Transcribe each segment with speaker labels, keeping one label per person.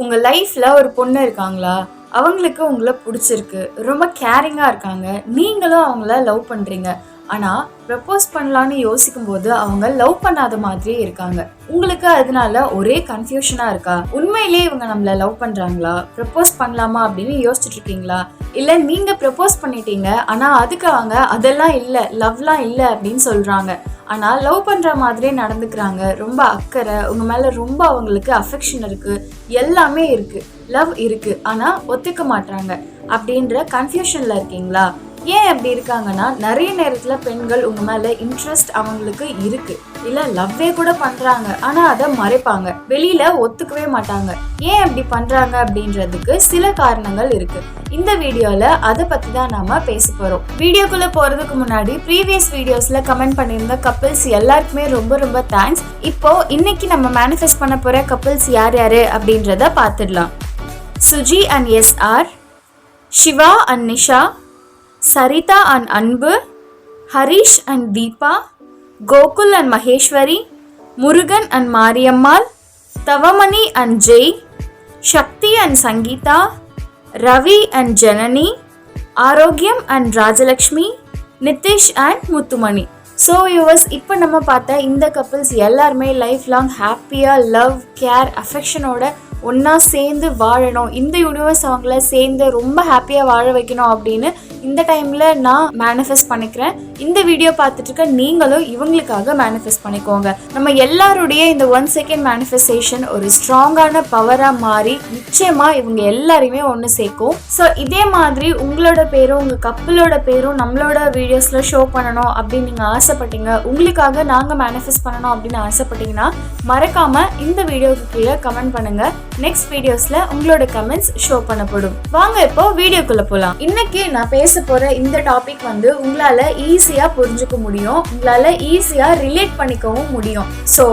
Speaker 1: உங்க லைஃப்ல ஒரு பொண்ணு இருக்காங்களா? அவங்களுக்கு உங்கள புடிச்சிருக்கு. ரொம்ப கேரிங்கா இருக்காங்க. நீங்களும் அவங்கள லவ் பண்றீங்க. ஆனா, ப்ரப்போஸ் பண்ணலான்னு யோசிக்கும்போது அவங்க லவ் பண்ணாத மாதிரியே இருக்காங்க. உங்களுக்கு அதனால ஒரே கன்ஃப்யூஷனா இருக்கா? உண்மையிலேயே இவங்க நம்மள லவ் பண்றாங்களா? ப்ரப்போஸ் பண்ணலாமா அப்படின்னு யோசிச்சுட்டு இருக்கீங்களா? இல்ல நீங்க ப்ரப்போஸ் பண்ணிட்டீங்க. ஆனா அதுக்கு அவங்க அதெல்லாம் இல்ல, லவ்லாம் இல்ல அப்படின்னு சொல்றாங்க. ஆனா லவ் பண்ற மாதிரியே நடந்துக்கிறாங்க. ரொம்ப அக்கறை, உங்க மேல ரொம்ப அவங்களுக்கு அஃபெக்ஷன் இருக்கு. எல்லாமே இருக்கு. லவ் இருக்கு. ஆனா ஒத்துக்க மாட்றாங்க. அப்படின்ற கன்ஃபியூஷன்ல இருக்கீங்களா? ஏன் அப்படி இருக்காங்கன்னா, நிறைய நேரத்துல பெண்கள் உங்க மேல இன்ட்ரெஸ்ட் அவங்களுக்கு இருக்கு. இல்ல லவ்வே கூட பண்றாங்க. ஆனா அதை மறைப்பாங்க. வெளியில ஒத்துக்கவே மாட்டாங்க. ஏன் அப்படி பண்றாங்க அப்படின்றதுக்கு சில காரணங்கள் இருக்கு. இந்த வீடியோல அதை பத்தி தான் நாம பேச போறோம். வீடியோக்குள்ள போறதுக்கு முன்னாடி ப்ரீவியஸ் வீடியோஸ்ல கமெண்ட் பண்ணியிருந்த கப்பிள்ஸ் எல்லாருக்குமே ரொம்ப ரொம்ப தேங்க்ஸ். இப்போ இன்னைக்கு நம்ம மேனிஃபெஸ்ட் பண்ண போற கப்பிள்ஸ் யார் யாரு அப்படின்றத பார்த்துடலாம். Suji and SR, Siva and Nisha, Saritha and Anbu, Harish and Deepa, Gokul and Maheswari, Murugan and Mariyammal, Thavamani and Jai, Sakthi and Sangeetha, Ravi and Janani, Arokiyam and Rajalakshmi, Nithish and Muthumani. So yours, இப்போ நம்ம பார்த்த இந்த கப்பிள்ஸ் எல்லாருமே லைஃப் லாங் ஹாப்பியாக லவ், கேர், அஃபெக்ஷனோட ஒன்றா சேர்ந்து வாழணும், இந்த யூனிவர்ஸ் அவங்கள சேர்ந்து ரொம்ப ஹாப்பியாக வாழ வைக்கணும் அப்படின்னு இந்த டைமில் நான் மேனிஃபெஸ்ட் பண்ணிக்கிறேன். இந்த வீடியோ பார்த்துட்டு இருக்க நீங்களும் இவங்களுக்காக மேனிஃபெஸ்ட் பண்ணிக்கோங்க. நம்ம எல்லாருடைய இந்த 1 செகண்ட் மேனிஃபெஸ்டேஷன் ஒரு ஸ்ட்ராங்கான பவராக மாறி நிச்சயமாக இவங்க எல்லாரையுமே ஒன்று சேர்க்கும். ஸோ இதே மாதிரி உங்களோட பேரும் உங்கள் கப்பிளோட பேரும் நம்மளோட வீடியோஸில் ஷோ பண்ணணும் அப்படின்னு நீங்கள் ஆசைப்பட்டீங்க, உங்களுக்காக நாங்கள் மேனிஃபெஸ்ட் பண்ணணும் அப்படின்னு ஆசைப்பட்டீங்கன்னா மறக்காமல் இந்த வீடியோவுக்கு கீழே கமெண்ட் பண்ணுங்கள். நெக்ஸ்ட் வீடியோஸ்ல உங்களோட கமெண்ட்ஸ் ஷோ பண்ணப்படும். வாங்க இப்போ வீடியோக்குள்ள போலாம். இன்னைக்கு நான் பேச போற இந்த டாபிக் உங்களால ஈஸியா புரிஞ்சுக்க முடியும், உங்களால ஈஸியா ரிலேட் பண்ணிக்கவும் முடியும். ஸோ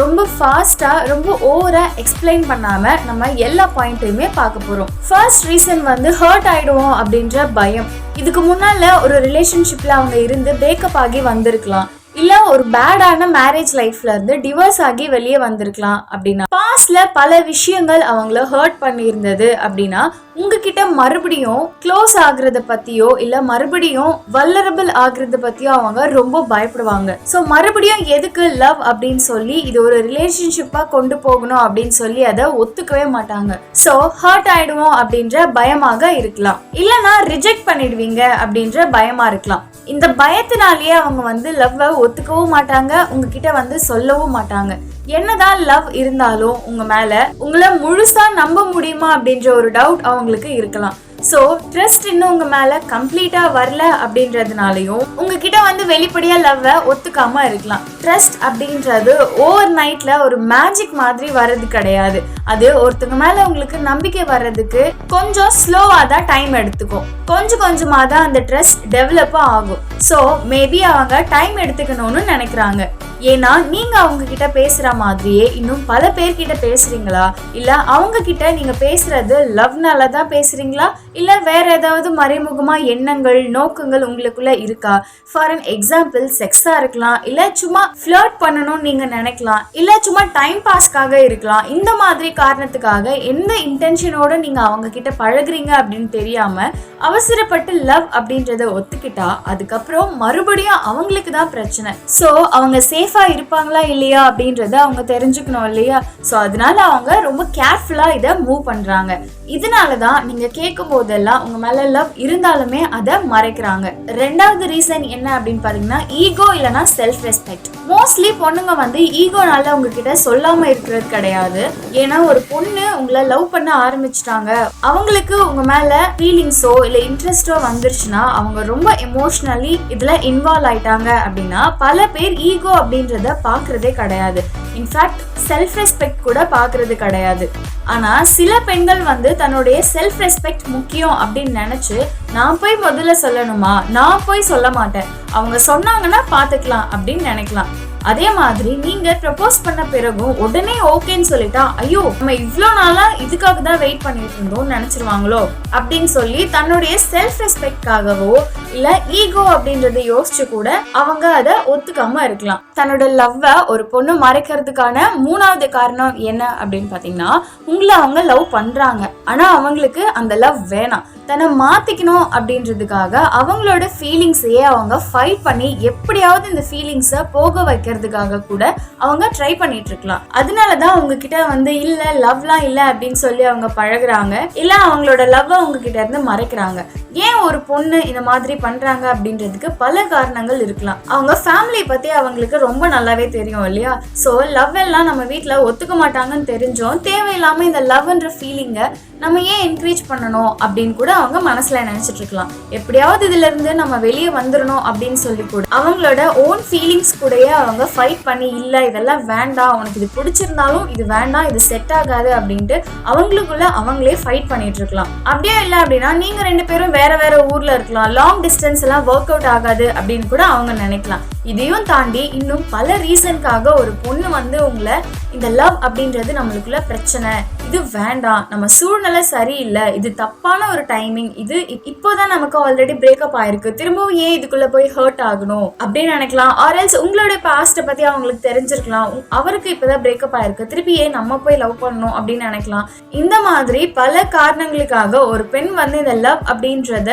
Speaker 1: ரொம்ப ஃபாஸ்டா, ரொம்ப ஓவரா எக்ஸ்பிளைன் பண்ணாம நம்ம எல்லா பாயிண்ட்டையுமே பார்க்க போறோம். ஃபர்ஸ்ட் ரீசன் ஹர்ட் ஆயிடுவோம் அப்படின்ற பயம். இதுக்கு முன்னால ஒரு ரிலேஷன்ஷிப்ல அவங்க இருந்து பிரேக்கப் ஆகி வந்திருக்கலாம், இல்ல ஒரு பேடான மேரேஜ் லைஃப்ல இருந்து டிவோர்ஸ் ஆகி வெளியே வந்திருக்கலாம். அப்படின்னா பாஸ்ட்ல பல விஷயங்கள் அவங்கள ஹர்ட் பண்ணியிருந்தது அப்படின்னா உங்ககிட்ட மறுபடியும் க்ளோஸ் ஆகுறத பத்தியோ இல்ல மறுபடியும் வல்னரபிள் ஆகுறத பத்தியோ அவங்க ரொம்ப பயப்படுவாங்க. ஸோ மறுபடியும் எதுக்கு லவ் அப்படின்னு சொல்லி இது ஒரு ரிலேஷன்ஷிப்பா கொண்டு போகணும் அப்படின்னு சொல்லி அதை ஒத்துக்கவே மாட்டாங்க. ஸோ ஹர்ட் ஆயிடுவோம் அப்படின்ற பயமாக இருக்கலாம், இல்லைன்னா ரிஜெக்ட் பண்ணிடுவீங்க அப்படின்ற பயமா இருக்கலாம். இந்த பயத்தினாலேயே அவங்க லவ்வை ஒத்துக்கவும் மாட்டாங்க, உங்ககிட்ட சொல்லவும் மாட்டாங்க. என்னதான் லவ் இருந்தாலும் உங்க மேல உங்களை முழுசா நம்ப முடியுமா அப்படின்ற ஒரு டவுட் அவங்களுக்கு இருக்கலாம். ஸோ ட்ரஸ்ட் இன்னும் உங்க மேல கம்ப்ளீட்டா வரல அப்படின்றதுனாலையும் உங்ககிட்ட வெளிப்படையா லவ்வை ஒத்துக்காம இருக்கலாம். ட்ரஸ்ட் அப்படின்றது ஓவர் நைட்ல ஒரு மேஜிக் மாதிரி வர்றது கிடையாது. அது ஒருத்தங்க மேல உங்களுக்கு நம்பிக்கை வர்றதுக்கு கொஞ்சம் ஸ்லோவா தான் டைம் எடுத்துக்கும். கொஞ்சம் கொஞ்சமா தான் அந்த ட்ரஸ்ட் டெவலப் ஆகும். ஸோ மேபி அவங்க டைம் எடுத்துக்கணும்னு நினைக்கிறாங்க. ஏன்னா நீங்க அவங்க கிட்ட பேசுற மாதிரியே இன்னும் பல பேர்கிட்ட பேசுறீங்களா, இல்ல அவங்க கிட்ட நீங்க பேசுறது லவ்னால தான் பேசுறீங்களா, இல்ல வேற ஏதாவது மறைமுகமா எண்ணங்கள், நோக்கங்கள் உங்களுக்குள்ள இருக்கா? ஃபார் அன் எக்ஸாம்பிள், செக்ஸா இருக்கலாம், இல்ல சும்மா ஃபிளர்ட் பண்ணணும்னு நீங்க நினைக்கலாம், இல்ல சும்மா டைம் பாஸ்க்காக இருக்கலாம். இந்த மாதிரி காரணத்துக்காக எந்த இன்டென்ஷனோட நீங்க அவங்க கிட்ட பழகுறீங்க அப்படின்னு தெரியாம அவசரப்பட்டு லவ் அப்படின்றத ஒத்துக்கிட்டா அதுக்கப்புறம் மறுபடியும் அவங்களுக்கு தான் பிரச்சனை. ஸோ அவங்க சேஃபா இருப்பாங்களா இல்லையா அப்படின்றத அவங்க தெரிஞ்சுக்கணும் இல்லையா? ஸோ அதனால அவங்க ரொம்ப கேர்ஃபுல்லா இதை மூவ் பண்றாங்க. இதனாலதான் நீங்க கேட்கும் போதெல்லாம் உங்க மேல லவ் இருந்தாலுமே அதை மறைக்கிறாங்க. ரெண்டாவது ரீசன் என்ன அப்படின்னு பாத்தீங்கன்னா ஈகோ இல்லைன்னா செல்ஃப் ரெஸ்பெக்ட். மோஸ்ட்லி பொண்ணுங்க ஈகோனால உங்ககிட்ட சொல்லாம இருக்கிறது கிடையாது. ஏன்னா ஒரு பொண்ணு உங்களை லவ் பண்ண ஆரம்பிச்சிட்டாங்க, அவங்களுக்கு உங்க மேல ஃபீலிங்ஸோ இல்ல இன்ட்ரெஸ்டோ வந்துருச்சுன்னா அவங்க ரொம்ப எமோஷனலி இதுல இன்வால்வ் ஆயிட்டாங்க அப்படின்னா பல பேர் ஈகோ அப்படின்றத பாக்குறதே கிடையாது. இன்ஃபேக்ட் செல்ஃப் ரெஸ்பெக்ட் கூட பாக்குறது கிடையாது. ஆனா சில பெண்கள் தன்னுடைய செல்ஃப் ரெஸ்பெக்ட் முக்கியம் அப்படின்னு நினைச்சு நான் போய் முதல்ல சொல்லணுமா, நான் போய் சொல்ல மாட்டேன், அவங்க சொன்னாங்கன்னா பாத்துக்கலாம் அப்படின்னு நினைக்கலாம். அதே மாதிரி நீங்க ப்ரப்போஸ் பண்ண பிறகும் உடனே ஓகேன்னு சொல்லிட்டா ஐயோ நம்ம இவ்வளோ நாளா இதுக்காக தான் வெயிட் பண்ணிட்டு இருந்தோம் நினைச்சிருவாங்களோ அப்படின்னு சொல்லி தன்னுடைய செல்ஃப் ரெஸ்பெக்ட்காகவோ இல்ல ஈகோ அப்படின்றத யோசிச்சு கூட அவங்க அதை ஒத்துக்காம இருக்கலாம். தன்னோட லவ்வை ஒரு பொண்ணு மறைக்கிறதுக்கான 3வது காரணம் என்ன அப்படின்னு பாத்தீங்கன்னா, உங்களை அவங்க லவ் பண்றாங்க ஆனா அவங்களுக்கு அந்த லவ் வேணாம், தன்னை மாத்திக்கணும் அப்படின்றதுக்காக அவங்களோட ஃபீலிங்ஸையே அவங்க ஃபைட் பண்ணி எப்படியாவது இந்த ஃபீலிங்ஸை போக வைக்கிறதுக்காக கூட அவங்க ட்ரை பண்ணிட்டு இருக்கலாம். அதனாலதான் அவங்க கிட்ட வந்து இல்ல லவ்லாம் இல்ல அப்படின்னு சொல்லி அவங்க பழகுறாங்க, இல்ல அவங்களோட லவ் அவங்க கிட்ட இருந்து மறைக்கிறாங்க. ஏன் ஒரு பொண்ணு இந்த மாதிரி பண்றாங்க அப்படின்றதுக்கு பல காரணங்கள் இருக்கலாம். அவங்க ஃபேமிலியை பத்தி அவங்களுக்கு ரொம்ப நல்லாவே தெரியும் இல்லையா? ஸோ லவ் எல்லாம் நம்ம வீட்டில் ஒத்துக்க மாட்டாங்கன்னு தெரிஞ்சோம் தேவையில்லாம இந்த லவ்ன்ற ஃபீலிங்கை நம்ம ஏன் என்கரேஜ் பண்ணணும் அப்படின்னு கூட அவங்க மனசுல நினைச்சிட்டு இருக்கலாம். எப்படியாவது இதுல இருந்து நம்ம வெளியே வந்துடணும் அப்படின்னு சொல்லி கூட அவங்களோட ஓன் ஃபீலிங்ஸ் கூடயே அவங்க ஃபைட் பண்ணி இல்ல இதெல்லாம் வேண்டாம், உனக்கு இது பிடிச்சிருந்தாலும் இது வேண்டாம், இது செட் ஆகாது அப்படின்ட்டு அவங்களுக்குள்ள அவங்களே ஃபைட் பண்ணிட்டு இருக்கலாம். அப்படியே இல்லை அப்படின்னா நீங்க 2 பேரும் வேற வேற ஊர்ல இருக்கலாம், லாங் டிஸ்டன்ஸ் எல்லாம் ஒர்க் அவுட் ஆகாது அப்படின்னு கூட அவங்க நினைக்கலாம். இதையும் தாண்டி இன்னும் பல ரீசனுக்காக ஒரு பொண்ணு வந்து உங்களை இந்த லவ் அப்படின்றது நம்மளுக்குள்ள பிரச்சனை, இது வேண்டாம், நம்ம சூழ்நிலை சரியில்லை, இது தப்பான ஒரு டைமிங், இது இப்போதான் நமக்கு ஆல்ரெடி பிரேக்கப் ஆயிருக்கு, திரும்பவும் ஏன் இதுக்குள்ள போய் ஹர்ட் ஆகணும் அப்படின்னு நினைக்கலாம். ஆர்எல்ஸ் உங்களோட பாஸ்ட்டை பத்தி அவங்களுக்கு தெரிஞ்சிருக்கலாம், அவருக்கு இப்பதான் பிரேக்கப் ஆயிருக்கு, திருப்பி ஏன் நம்ம போய் லவ் பண்ணணும் அப்படின்னு நினைக்கலாம். இந்த மாதிரி பல காரணங்களுக்காக ஒரு பெண் வந்து இந்த லவ் அப்படின்றத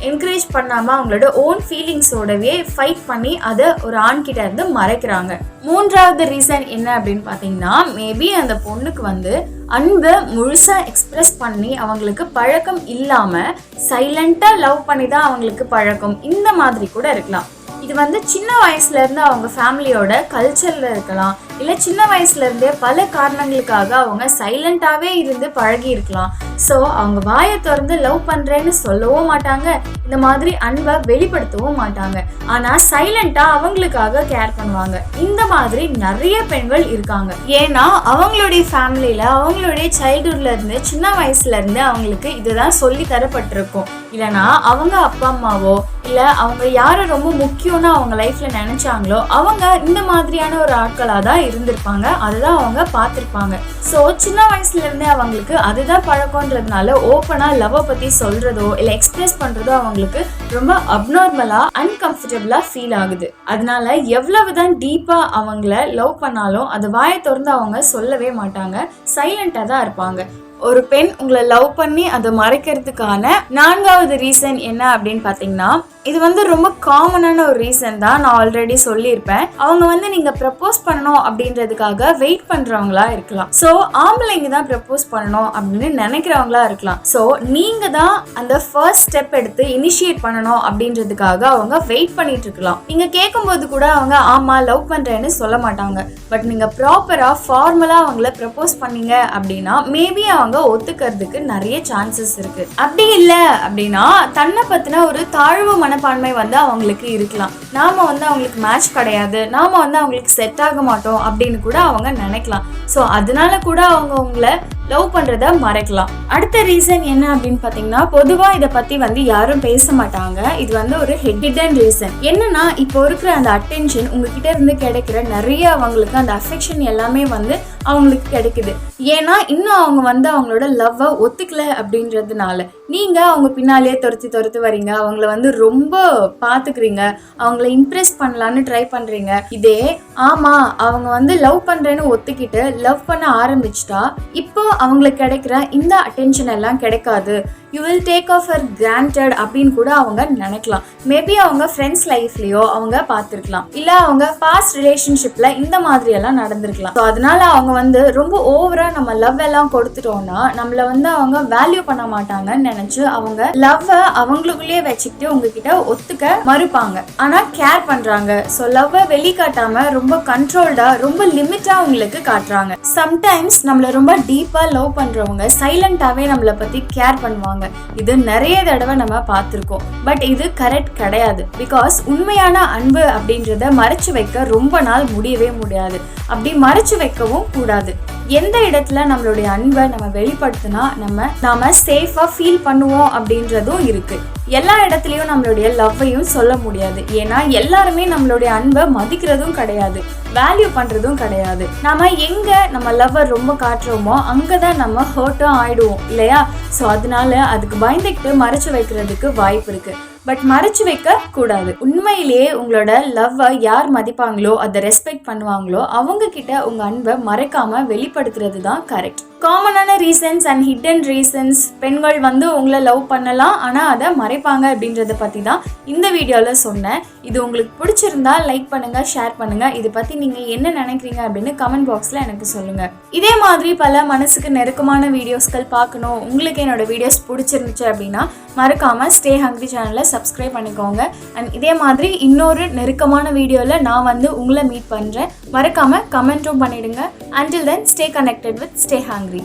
Speaker 1: என்கரேஜ் பண்ணாம அவங்களோட ஓன் ஃபீலிங்ஸோடவே ஃபைட் பண்ணி அதை ஒரு ஆண் கிட்ட இருந்து மறைக்கிறாங்க. 3வது ரீசன் என்ன அப்படின்னு பாத்தீங்கன்னா, மேபி அந்த பொண்ணுக்கு வந்து அன்பை முழுசா எக்ஸ்பிரஸ் பண்ணி அவங்களுக்கு பழக்கம் இல்லாம சைலண்டா லவ் பண்ணி தான் அவங்களுக்கு பழக்கம், இந்த மாதிரி கூட இருக்கலாம். இது வந்து சின்ன வயசுல இருந்து அவங்க ஃபேமிலியோட கல்ச்சர்ல இருக்கலாம், இல்ல சின்ன வயசுல இருந்தே பல காரணங்களுக்காக அவங்க சைலண்டாவே இருந்து பழகி இருக்கலாம். ஸோ அவங்க வாயை திறந்து லவ் பண்றேன்னு சொல்லவும் மாட்டாங்க, இந்த மாதிரி அன்பை வெளிப்படுத்தவும் மாட்டாங்க, ஆனா சைலண்டா அவங்களுக்காக கேர் பண்ணுவாங்க. இந்த மாதிரி நிறைய பெண்கள் இருக்காங்க. ஏன்னா அவங்களுடைய ஃபேமிலியில அவங்களுடைய சைல்ட்ஹுட்ல இருந்து சின்ன வயசுல இருந்து அவங்களுக்கு இதுதான் சொல்லி தரப்பட்டிருக்கும். இல்லைன்னா அவங்க அப்பா அம்மாவோ இல்ல அவங்க யாரை ரொம்ப முக்கியம்னு அவங்க லைஃப்ல நினைச்சாங்களோ அவங்க இந்த மாதிரியான ஒரு ஆட்களா தான் இருந்திருப்பாங்க, அதுதான் அவங்க பார்த்திருப்பாங்க. ஸோ சின்ன வயசுல இருந்தே அவங்களுக்கு அதுதான் பழக்கம்ன்றதுனால ஓப்பனா லவ் பத்தி சொல்றதோ இல்ல எக்ஸ்பிரஸ் பண்றதோ அவங்களுக்கு ரொம்ப அப்நார்மலா அன்கம்ஃபர்டபுளா ஃபீல் ஆகுது. அதனால எவ்வளவுதான் டீப்பா அவங்கள லவ் பண்ணாலும் அது வாயை திறந்து அவங்க சொல்லவே மாட்டாங்க, சைலண்டா தான் இருப்பாங்க. ஒரு பெண் உங்களை லவ் பண்ணி அதை மறைக்கிறதுக்கான 4வது ரீசன் என்ன அப்படின்னு பாத்தீங்கன்னா, இது வந்து ரொம்ப காமனான ஒரு ரீசன் தான், நான் ஆல்ரெடி சொல்லியிருப்பேன். அவங்க வந்து நீங்க ப்ரப்போஸ் பண்ணணும் அப்படின்றதுக்காக வெயிட் பண்றவங்களா இருக்கலாம். ஸோ ஆம்பளைங்க தான் ப்ரப்போஸ் பண்ணணும் அப்படின்னு நினைக்கிறவங்களா இருக்கலாம். ஸோ நீங்க தான் அந்த ஃபர்ஸ்ட் ஸ்டெப் எடுத்து இனிஷியேட் பண்ணணும் அப்படின்றதுக்காக அவங்க வெயிட் பண்ணிட்டு இருக்கலாம். நீங்க கேட்கும்போது கூட அவங்க ஆமா லவ் பண்றேன்னு சொல்ல மாட்டாங்க. பட் நீங்க ப்ராப்பரா ஃபார்மலா அவங்கள ப்ரப்போஸ் பண்ணீங்க அப்படின்னா மேபி அவங்க ஒத்துக்கிறதுக்கு நிறைய சான்சஸ் இருக்கு. அப்படி இல்ல அப்படின்னா தன்னை பத்தின ஒரு தாழ்வு மனப்பான்மை வந்து அவங்களுக்கு இருக்கலாம். நாம வந்து அவங்களுக்கு மேட்ச் கிடையாது, நாம வந்து அவங்களுக்கு செட் ஆக மாட்டோம் அப்படின்னு கூட அவங்க நினைக்கலாம். ஸோ அதனால கூட அவங்க உங்களை லவ் பண்றத மறைக்கலாம். அடுத்த ரீசன் என்ன அப்படின்னு பாத்தீங்கன்னா, பொதுவா இதை பத்தி வந்து யாரும் பேச மாட்டாங்க. இது வந்து ஒரு ஹிடன் ரீசன். என்னன்னா இப்போ இருக்கிற அந்த அட்டென்ஷன் உங்ககிட்ட இருந்து கிடைக்கிற நிறைய அவங்களுக்கு அந்த அஃபெக்ஷன் எல்லாமே வந்து அவங்களுக்கு கிடைக்குது. ஏன்னா இன்னும் அவங்க வந்து அவங்களோட லவ்வை ஒத்துக்கல அப்படின்றதுனால நீங்க அவங்க பின்னாலே துரத்தி வரீங்க, அவங்கள வந்து ரொம்ப பாத்துக்கிறீங்க, அவங்கள இம்ப்ரெஸ் பண்ணலான்னு ட்ரை பண்றீங்க. இதே ஆமா அவங்க வந்து லவ் பண்றேன்னு ஒத்துக்கிட்டு லவ் பண்ண ஆரம்பிச்சிட்டா இப்போ அவங்களுக்கு கிடைக்கிற இந்த அட்டென்ஷன் எல்லாம் கிடைக்காது, you will take off for granted அப்படின்னு கூட அவங்க நினைக்கலாம். மேபி அவங்க ஃப்ரெண்ட்ஸ் லைஃப்லயோ அவங்க பார்த்துருக்கலாம், இல்ல அவங்க பாஸ்ட் ரிலேஷன்ஷிப்ல இந்த மாதிரி எல்லாம் நடந்திருக்கலாம். ஸோ அதனால அவங்க வந்து ரொம்ப ஓவரா நம்ம லவ் எல்லாம் கொடுத்துட்டோம்னா நம்மள வந்து அவங்க வேல்யூ பண்ண மாட்டாங்கன்னு நினைச்சு அவங்க லவ் அவங்களுக்குள்ளேயே வச்சுக்கிட்டு உங்ககிட்ட ஒத்துக்க மறுப்பாங்க. ஆனா கேர் பண்றாங்க. ஸோ லவ் வெளிக்காட்டாம ரொம்ப கண்ட்ரோல்டா ரொம்ப லிமிட்டா உங்களுக்கு காட்டுறாங்க. சம்டைம்ஸ் நம்மள ரொம்ப டீப்பா லவ் பண்றவங்க சைலண்டாவே நம்மளை பத்தி கேர் பண்ணுவாங்க. இது நிறைய தடவை நம்ம பார்த்திருக்கோம். பட் இது கரெக்ட் கிடையாது. பிகாஸ் உண்மையான அன்பு அப்படின்றத மறைச்சு வைக்க ரொம்ப நாள் முடியவே முடியாது. அப்படி மறைச்சு வைக்கவும் கூடாது. எந்த இடத்துல நம்மளுடைய அன்பை நம்ம வெளிப்படுத்தினா நாம சேஃபா ஃபீல் பண்ணுவோம் அப்படின்றதும் இருக்கு. எல்லா இடத்துலையும் நம்மளுடைய லவ்வையும் சொல்ல முடியாது. ஏன்னா எல்லாருமே நம்மளுடைய அன்பை மதிக்கிறதும் கிடையாது, வேல்யூ பண்ணுறதும் கிடையாது. நம்ம எங்கே நம்ம லவ்வை ரொம்ப காட்டுறோமோ அங்கே தான் நம்ம ஹர்ட்டும் ஆயிடுவோம் இல்லையா? ஸோ அதனால அதுக்கு பயந்துக்கிட்டு மறைச்சு வைக்கிறதுக்கு வாய்ப்பு இருக்குது. பட் மறைச்சு வைக்க கூடாது. உண்மையிலேயே உங்களோட லவ்வை யார் மதிப்பாங்களோ, அதை ரெஸ்பெக்ட் பண்ணுவாங்களோ அவங்க கிட்ட உங்கள் அன்பை மறைக்காமல் வெளிப்படுத்துறது தான் கரெக்ட். காமனான ரீசன்ஸ் அண்ட் ஹிடன் ரீசன்ஸ், பெண்கள் உங்களை லவ் பண்ணலாம் ஆனால் அதை மறைப்பாங்க அப்படின்றத பற்றி தான் இந்த வீடியோவில் சொன்னேன். இது உங்களுக்கு பிடிச்சிருந்தா லைக் பண்ணுங்கள், ஷேர் பண்ணுங்கள். இதை பற்றி நீங்கள் என்ன நினைக்கிறீங்க அப்படின்னு கமெண்ட் பாக்ஸில் எனக்கு சொல்லுங்கள். இதே மாதிரி பல மனசுக்கு நெருக்கமான வீடியோஸ்கள் பார்க்கணும், உங்களுக்கு என்னோட வீடியோஸ் பிடிச்சிருந்துச்சு அப்படின்னா மறக்காமல் ஸ்டே ஹங்க்ரி சேனலை சப்ஸ்கிரைப் பண்ணிக்கோங்க. அண்ட் இதே மாதிரி இன்னொரு நெருக்கமான வீடியோவில் நான் உங்களை மீட் பண்ணுறேன். மறக்காமல் கமெண்ட்டும் பண்ணிவிடுங்க. Until then, stay connected with Stay Hungry.